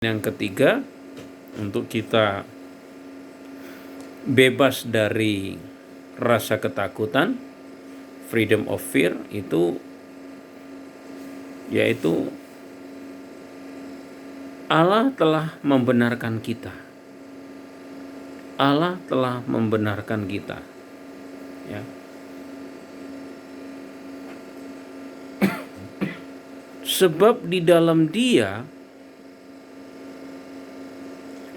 Yang ketiga, untuk kita bebas dari rasa ketakutan, freedom of fear, itu yaitu Allah telah membenarkan kita. Allah telah membenarkan kita. Ya. Sebab di dalam Dia,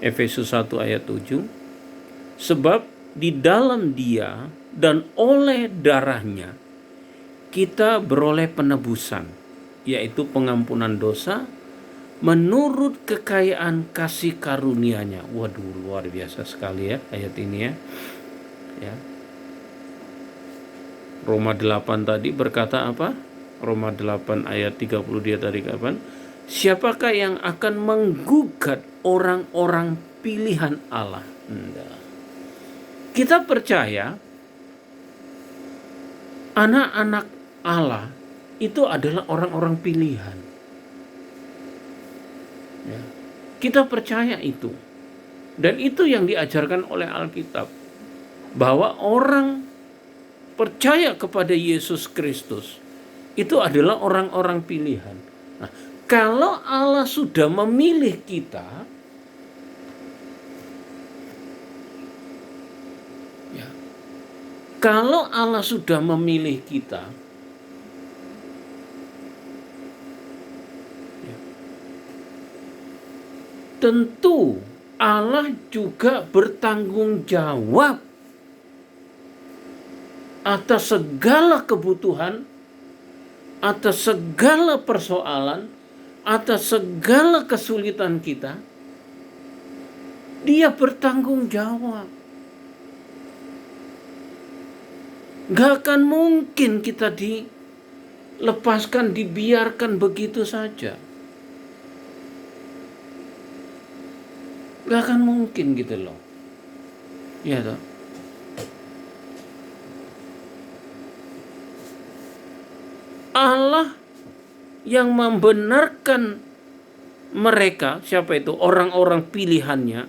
Efesus 1 ayat 7, sebab di dalam Dia dan oleh darahnya kita beroleh penebusan, yaitu pengampunan dosa menurut kekayaan kasih karunia-Nya. Waduh, luar biasa sekali ya ayat ini ya. Roma 8 tadi berkata apa? Roma 8 ayat 30 dia tadi kapan? Siapakah yang akan menggugat orang-orang pilihan Allah? Kita percaya anak-anak Allah itu adalah orang-orang pilihan. Ya. Kita percaya itu. Dan itu yang diajarkan oleh Alkitab. Bahwa orang percaya kepada Yesus Kristus itu adalah orang-orang pilihan. Nah, kalau Allah sudah memilih kita, ya, kalau Allah sudah memilih kita, ya, tentu Allah juga bertanggung jawab atas segala kebutuhan, atas segala persoalan, atas segala kesulitan kita. Dia bertanggung jawab. Gak akan mungkin kita dilepaskan, dibiarkan begitu saja. Gak akan mungkin gitu loh. Ya toh. Allah yang membenarkan mereka, siapa itu? Orang-orang pilihannya.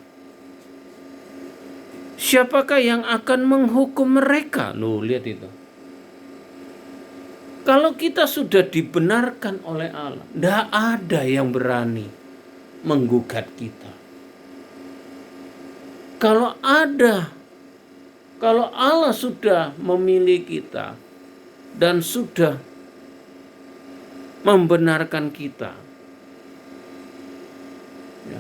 Siapakah yang akan menghukum mereka? Loh, lihat itu. Kalau kita sudah dibenarkan oleh Allah, tidak ada yang berani menggugat kita. Kalau Allah sudah memilih kita dan sudah membenarkan kita, ya,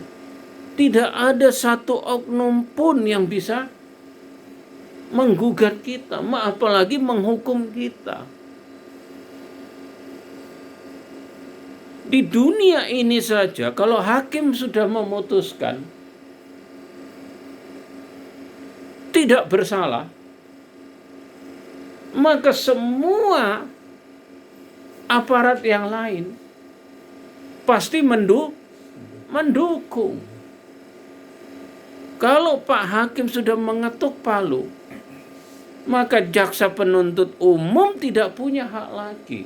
tidak ada satu oknum pun yang bisa menggugat kita, apalagi menghukum kita. Di dunia ini saja, kalau hakim sudah memutuskan tidak bersalah, maka semua aparat yang lain pasti mendukung. Kalau Pak Hakim sudah mengetuk palu, maka jaksa penuntut umum tidak punya hak lagi.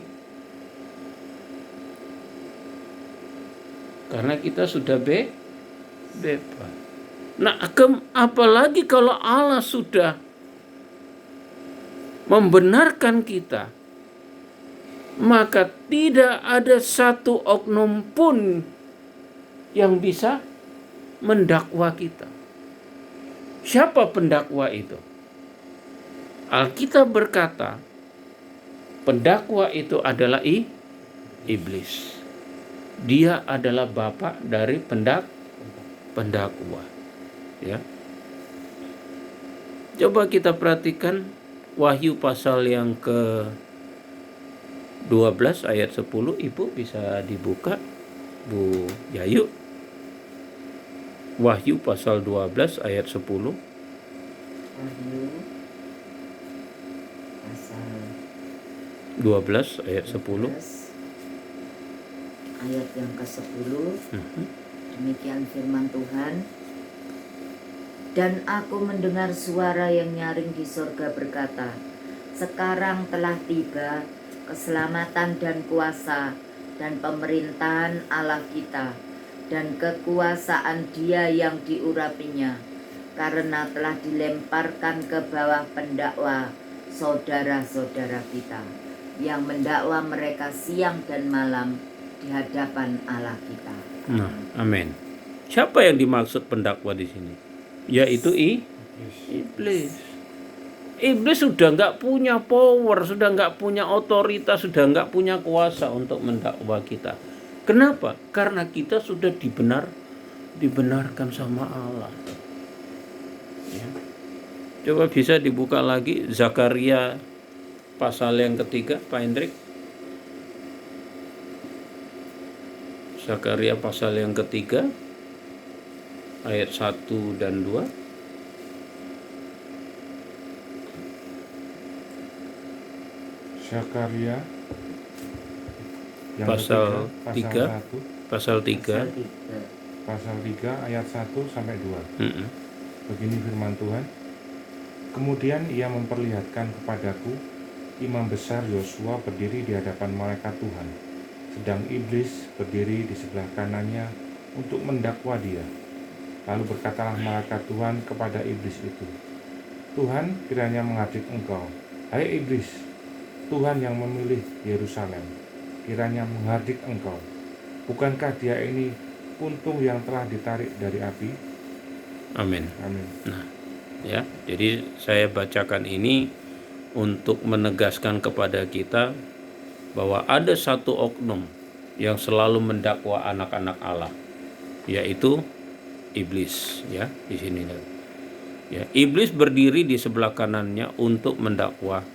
Karena kita sudah bebas. Nah, apalagi kalau Allah sudah membenarkan kita, maka tidak ada satu oknum pun yang bisa mendakwa kita. Siapa pendakwa itu? Alkitab berkata, pendakwa itu adalah iblis. Dia adalah bapak dari pendakwa. Ya. Coba kita perhatikan Wahyu pasal yang ke-12 ayat 10. Ibu bisa dibuka, Bu Yayu. Wahyu pasal 12 ayat 10. Wahyu pasal 12 ayat 10. Ayat yang ke-10. Demikian firman Tuhan. Dan aku mendengar suara yang nyaring di sorga berkata, sekarang telah tiba keselamatan dan kuasa dan pemerintahan Allah kita dan kekuasaan Dia yang diurapinya, karena telah dilemparkan ke bawah pendakwa saudara-saudara kita yang mendakwa mereka siang dan malam di hadapan Allah kita. Nah, amin. Siapa yang dimaksud pendakwa di sini? Yaitu iblis. Iblis sudah nggak punya power, sudah nggak punya otoritas, sudah nggak punya kuasa untuk mendakwa kita. Kenapa? Karena kita sudah dibenarkan sama Allah. Ya. Coba bisa dibuka lagi Zakaria pasal yang ketiga, Pak Hendrik. Zakaria pasal yang ketiga, ayat 1 dan 2. Zakaria yang Pasal ketiga, 3, pasal 3. pasal 3 ayat 1 sampai 2. Mm-mm. Begini firman Tuhan. Kemudian ia memperlihatkan kepadaku imam besar Yosua berdiri di hadapan malaikat Tuhan, sedang iblis berdiri di sebelah kanannya untuk mendakwa dia. Lalu berkatalah malaikat Tuhan kepada iblis itu, Tuhan kiranya menghadik engkau, hai iblis, Tuhan yang memilih Yerusalem, kiranya menghadik engkau. Bukankah dia ini puntung yang telah ditarik dari api? Amin. Amin. Nah, ya, jadi saya bacakan ini untuk menegaskan kepada kita bahwa ada satu oknum yang selalu mendakwa anak-anak Allah, yaitu iblis, ya, di sini. Ya, iblis berdiri di sebelah kanannya untuk mendakwa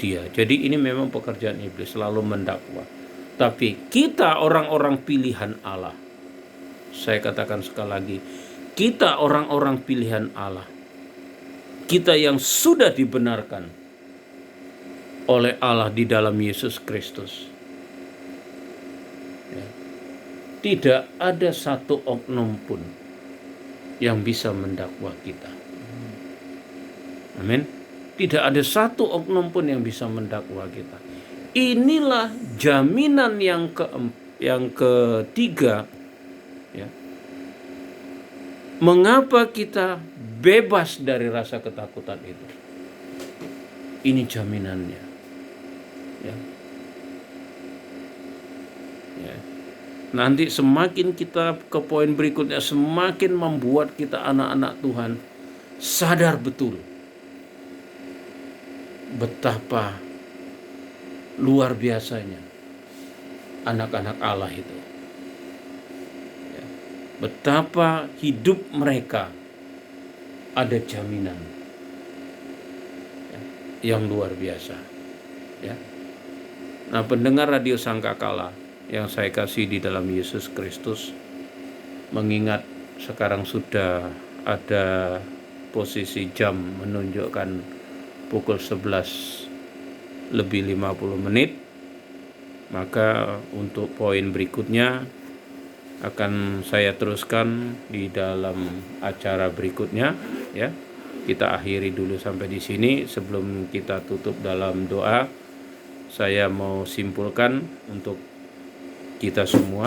dia. Jadi ini memang pekerjaan iblis, selalu mendakwa. Tapi kita orang-orang pilihan Allah, saya katakan sekali lagi, kita orang-orang pilihan Allah, kita yang sudah dibenarkan oleh Allah di dalam Yesus Kristus, ya, tidak ada satu oknum pun yang bisa mendakwa kita. Amin. Tidak ada satu oknum pun yang bisa mendakwa kita. Inilah jaminan yang ketiga, ya. Mengapa kita bebas dari rasa ketakutan itu? Ini jaminannya. Ya. Ya. Nanti semakin kita ke poin berikutnya, semakin membuat kita anak-anak Tuhan sadar betul betapa luar biasanya anak-anak Allah itu. Ya. Betapa hidup mereka ada jaminan, ya, yang luar biasa. Ya. Nah, pendengar Radio Sangkakala yang saya kasih di dalam Yesus Kristus, mengingat sekarang sudah ada posisi jam menunjukkan pukul 11 lebih 50 menit, maka untuk poin berikutnya akan saya teruskan di dalam acara berikutnya, ya. Kita akhiri dulu sampai di sini. Sebelum kita tutup dalam doa, saya mau simpulkan untuk kita semua,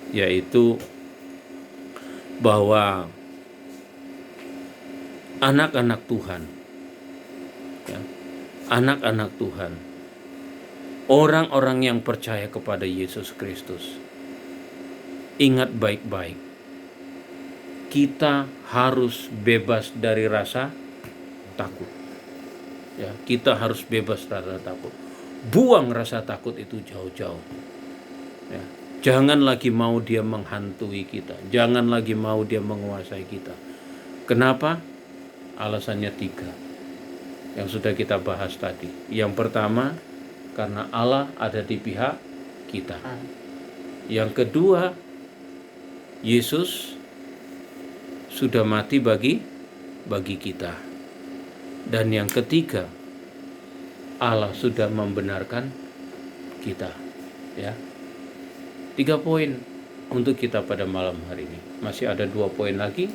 yaitu bahwa anak-anak Tuhan, ya, anak-anak Tuhan, orang-orang yang percaya kepada Yesus Kristus, ingat baik-baik, kita harus bebas dari rasa takut. Ya, kita harus bebas rasa takut. Buang rasa takut itu jauh-jauh. Ya, jangan lagi mau dia menghantui kita. Jangan lagi mau dia menguasai kita. Kenapa? Alasannya 3 yang sudah kita bahas tadi. Yang pertama, karena Allah ada di pihak kita. Yang kedua, Yesus sudah mati bagi kita. Dan yang ketiga, Allah sudah membenarkan kita. Ya. 3 poin untuk kita pada malam hari ini. Masih ada 2 poin lagi.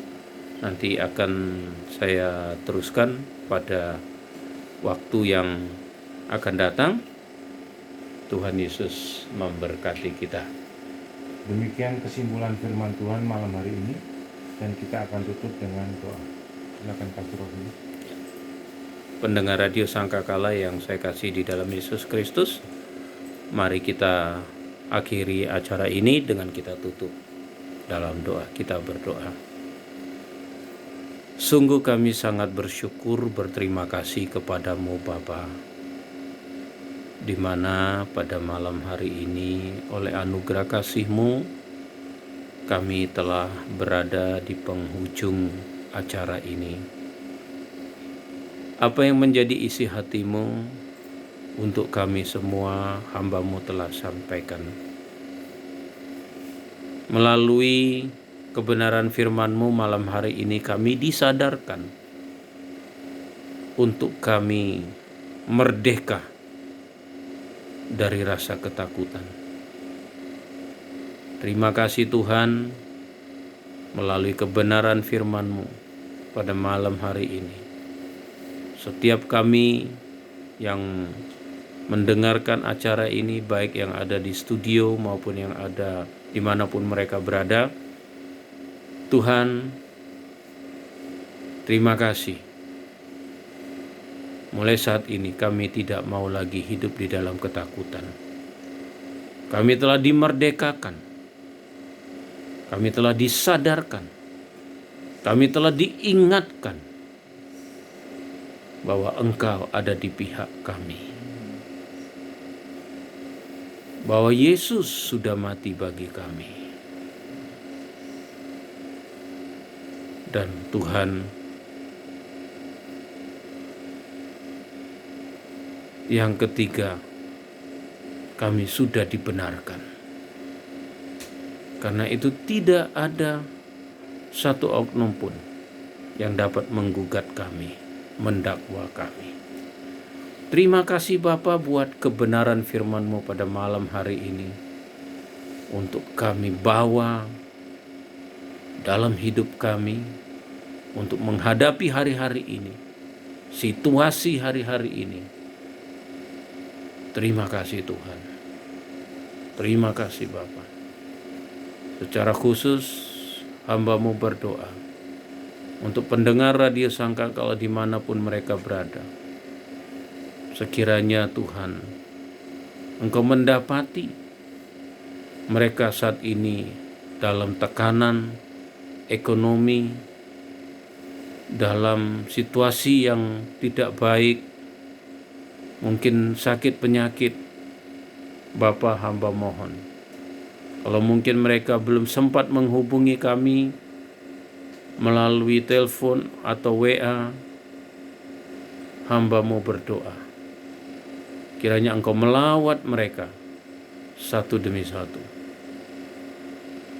Nanti akan saya teruskan pada waktu yang akan datang. Tuhan Yesus memberkati kita. Demikian kesimpulan firman Tuhan malam hari ini, dan kita akan tutup dengan doa. Silakan Pastor Rohani. Pendengar Radio Sangkakala yang saya kasih di dalam Yesus Kristus, mari kita akhiri acara ini dengan kita tutup dalam doa. Kita berdoa. Sungguh kami sangat bersyukur, berterima kasih kepadamu Bapa, di mana pada malam hari ini oleh anugerah kasih-Mu kami telah berada di penghujung acara ini. Apa yang menjadi isi hati-Mu untuk kami semua, hamba-Mu telah sampaikan. Melalui kebenaran firman-Mu malam hari ini kami disadarkan untuk kami merdeka dari rasa ketakutan. Terima kasih Tuhan, melalui kebenaran firman-Mu pada malam hari ini. Setiap kami yang mendengarkan acara ini, baik yang ada di studio maupun yang ada dimanapun mereka berada, Tuhan, terima kasih. Mulai saat ini kami tidak mau lagi hidup di dalam ketakutan. Kami telah dimerdekakan. Kami telah disadarkan. Kami telah diingatkan bahwa Engkau ada di pihak kami. Bahwa Yesus sudah mati bagi kami. Dan Tuhan, yang ketiga, kami sudah dibenarkan. Karena itu tidak ada satu oknum pun yang dapat menggugat kami, mendakwa kami. Terima kasih Bapa buat kebenaran firman-Mu pada malam hari ini. Untuk kami bawa dalam hidup kami, untuk menghadapi hari-hari ini, situasi hari-hari ini. Terima kasih Tuhan. Terima kasih Bapa. Secara khusus hamba-Mu berdoa untuk pendengar Radio Sangkakala dimanapun mereka berada. Sekiranya Tuhan, Engkau mendapati mereka saat ini dalam tekanan ekonomi, dalam situasi yang tidak baik, mungkin sakit penyakit, Bapa hamba mohon, kalau mungkin mereka belum sempat menghubungi kami melalui telepon atau WA, hamba-Mu berdoa, kiranya Engkau melawat mereka satu demi satu.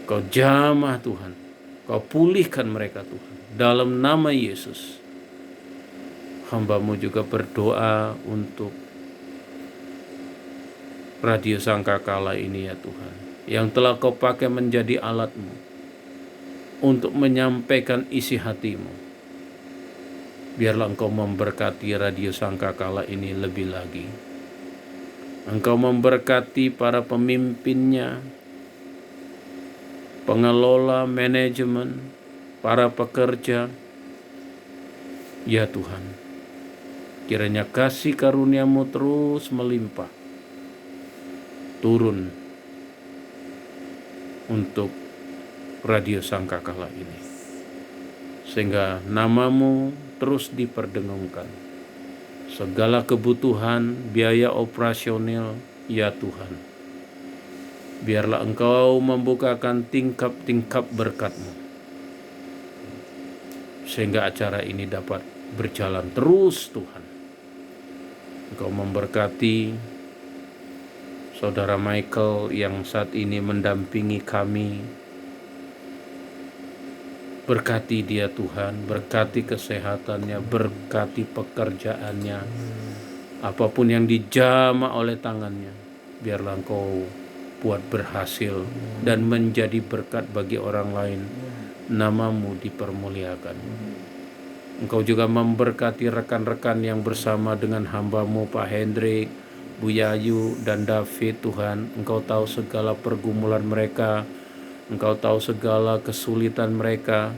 Kau jamah Tuhan, Kau pulihkan mereka Tuhan, dalam nama Yesus. Hamba-Mu juga berdoa untuk Radio Sangkakala ini ya Tuhan, yang telah Kau pakai menjadi alat-Mu untuk menyampaikan isi hati-Mu. Biarlah Engkau memberkati Radio Sangkakala ini lebih lagi. Engkau memberkati para pemimpinnya, pengelola, manajemen, para pekerja. Ya Tuhan, kiranya kasih karunia-Mu terus melimpah turun untuk Radio Sangkakala ini, sehingga nama-Mu terus diperdengungkan. Segala kebutuhan, biaya operasional, ya Tuhan, biarlah Engkau membukakan tingkap-tingkap berkat-Mu, sehingga acara ini dapat berjalan terus Tuhan. Engkau memberkati Saudara Michael yang saat ini mendampingi kami. Berkati dia Tuhan, berkati kesehatannya, berkati pekerjaannya. Apapun yang dijamah oleh tangannya, biarlah Engkau buat berhasil dan menjadi berkat bagi orang lain. Nama-Mu dipermuliakan. Engkau juga memberkati rekan-rekan yang bersama dengan hamba-Mu Pak Hendrik, Bu Yayu dan David Tuhan. Engkau tahu segala pergumulan mereka, Engkau tahu segala kesulitan mereka.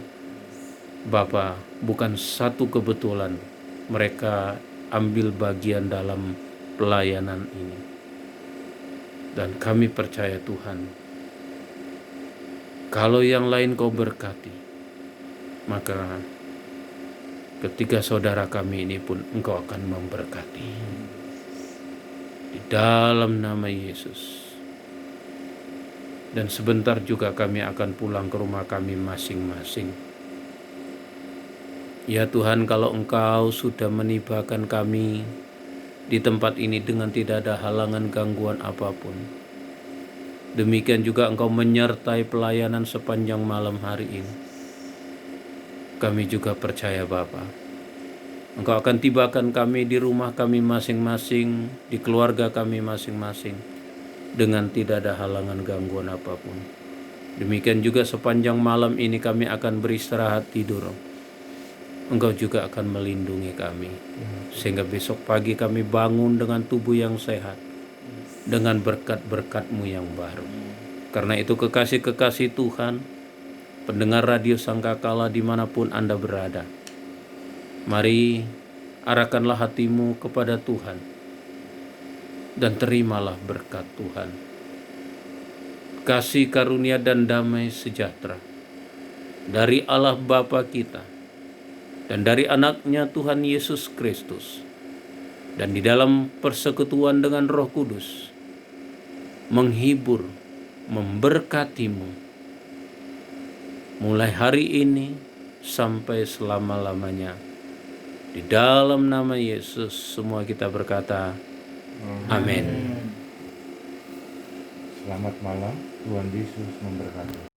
Bapa, bukan satu kebetulan mereka ambil bagian dalam pelayanan ini. Dan kami percaya Tuhan, kalau yang lain Kau berkati, maka ketika saudara kami ini pun Engkau akan memberkati. Di dalam nama Yesus. Dan sebentar juga kami akan pulang ke rumah kami masing-masing. Ya Tuhan, kalau Engkau sudah menibakan kami di tempat ini dengan tidak ada halangan gangguan apapun, demikian juga Engkau menyertai pelayanan sepanjang malam hari ini. Kami juga percaya Bapa, Engkau akan tibakan kami di rumah kami masing-masing, di keluarga kami masing-masing, dengan tidak ada halangan gangguan apapun. Demikian juga sepanjang malam ini kami akan beristirahat tidur. Engkau juga akan melindungi kami, sehingga besok pagi kami bangun dengan tubuh yang sehat, dengan berkat-berkat-Mu yang baru. Karena itu kekasih-kekasih Tuhan, pendengar radio Sangkakala dimanapun Anda berada, mari arahkanlah hatimu kepada Tuhan dan terimalah berkat Tuhan. Kasih karunia dan damai sejahtera dari Allah Bapa kita dan dari anaknya Tuhan Yesus Kristus, dan di dalam persekutuan dengan Roh Kudus, menghibur, memberkatimu mulai hari ini sampai selama-lamanya. Di dalam nama Yesus semua kita berkata amin. Selamat malam, Tuhan Yesus memberkati.